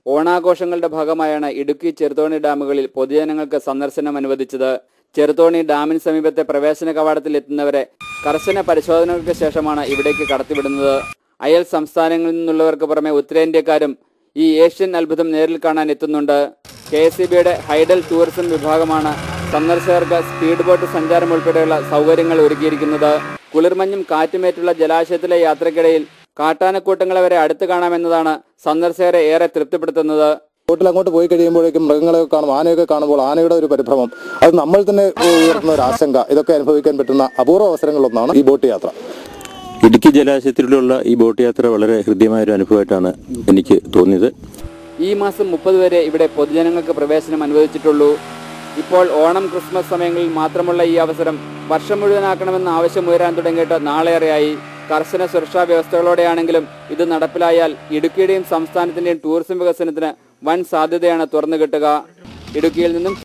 ഓണാഘോഷങ്ങളുടെ ഭാഗമായാണ് ഇടുക്കി ചെറുതോണി ഡാമുകളിൽ പൊതുജനങ്ങൾക്ക് സന്ദർശനം അനുവദിച്ചത്. ചെറുതോണി ഡാമിന് സമീപത്തെ പ്രവേശന കവാടത്തിൽ എത്തുന്നവരെ കർശന പരിശോധനകൾക്ക് ശേഷമാണ് ഇവിടേക്ക് കടത്തിവിടുന്നത്. അയൽ സംസ്ഥാനങ്ങളിൽ നിന്നുള്ളവർക്ക് പുറമെ ഉത്തരേന്ത്യക്കാരും ഈ ഏഷ്യൻ അത്ഭുതം നേരിൽ കാണാൻ എത്തുന്നുണ്ട്. KSEBയുടെ ഹൈഡൽ ടൂറിസം വിഭാഗമാണ് സന്ദർശകർക്ക് സ്പീഡ് ബോട്ട് സഞ്ചാരം ഉൾപ്പെടെയുള്ള സൗകര്യങ്ങൾ ഒരുക്കിയിരിക്കുന്നത്. കുളിർമഞ്ഞും കാറ്റുമേറ്റുള്ള ജലാശയത്തിലെ യാത്രക്കിടയിൽ കാട്ടാനക്കൂട്ടങ്ങളെ വരെ അടുത്ത് കാണാമെന്നതാണ് സന്ദർശകരെ ഏറെ തൃപ്തിപ്പെടുത്തുന്നത്. ബോട്ടിൽ അങ്ങോട്ട് പോയി കഴിയുമ്പോഴേക്കും മൃഗങ്ങളെയൊക്കെ കാണും, ആനയൊക്കെ കാണുമ്പോൾ ആനയുടെ ഒരു പരിഭ്രമം, അത് നമ്മൾ തന്നെ ഉയർത്തുന്ന ഒരു ആശങ്ക, ഇതൊക്കെ അനുഭവിക്കാൻ പറ്റുന്ന അപൂർവ അവസരങ്ങളൊന്നാണ് ഈ ബോട്ട് യാത്ര. ഇടുക്കി ജലാശയത്തിലൂടെയുള്ള ഈ ബോട്ട് യാത്ര വളരെ ഹൃദ്യമായൊരു അനുഭവമായിട്ടാണ് എനിക്ക് തോന്നിയത്. ഈ മാസം 30 വരെ ഇവിടെ പൊതുജനങ്ങൾക്ക് പ്രവേശനം അനുവദിച്ചിട്ടുള്ളൂ. ഇപ്പോൾ ഓണം, ക്രിസ്മസ് സമയങ്ങളിൽ മാത്രമുള്ള ഈ അവസരം വർഷം മുഴുവനാക്കണമെന്ന ആവശ്യം ഉയരാൻ തുടങ്ങിയിട്ട് നാളേറെയായി. കർശന സുരക്ഷാ വ്യവസ്ഥകളോടെയാണെങ്കിലും ഇത് നടപ്പിലായാൽ ഇടുക്കിയുടെയും സംസ്ഥാനത്തിന്റെയും ടൂറിസം വികസനത്തിന് വൻ സാധ്യതയാണ് തുറന്നു കിട്ടുക. ഇടുക്കിയിൽ നിന്നും